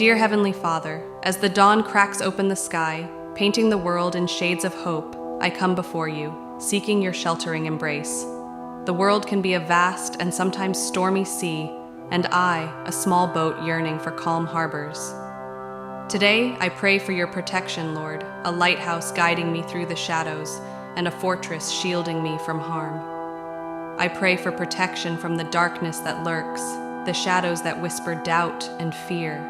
Dear Heavenly Father, as the dawn cracks open the sky, painting the world in shades of hope, I come before you, seeking your sheltering embrace. The world can be a vast and sometimes stormy sea, and I, a small boat yearning for calm harbors. Today, I pray for your protection, Lord, a lighthouse guiding me through the shadows, and a fortress shielding me from harm. I pray for protection from the darkness that lurks, the shadows that whisper doubt and fear.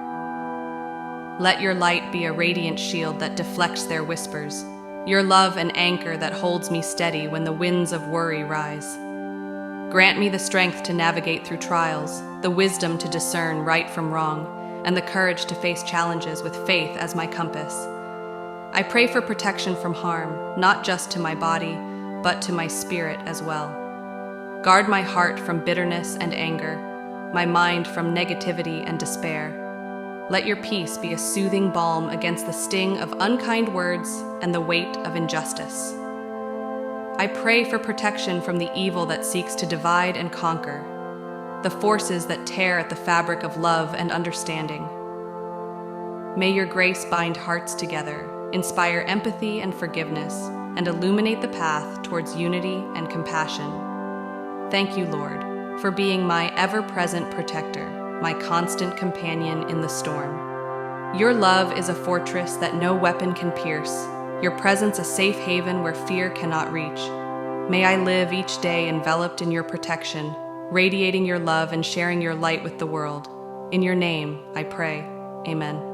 Let your light be a radiant shield that deflects their whispers, your love an anchor that holds me steady when the winds of worry rise. Grant me the strength to navigate through trials, the wisdom to discern right from wrong, and the courage to face challenges with faith as my compass. I pray for protection from harm, not just to my body, but to my spirit as well. Guard my heart from bitterness and anger, my mind from negativity and despair. Let your peace be a soothing balm against the sting of unkind words and the weight of injustice. I pray for protection from the evil that seeks to divide and conquer, the forces that tear at the fabric of love and understanding. May your grace bind hearts together, inspire empathy and forgiveness, and illuminate the path towards unity and compassion. Thank you, Lord, for being my ever-present protector, my constant companion in the storm. Your love is a fortress that no weapon can pierce, your presence a safe haven where fear cannot reach. May I live each day enveloped in your protection, radiating your love and sharing your light with the world. In your name, I pray. Amen.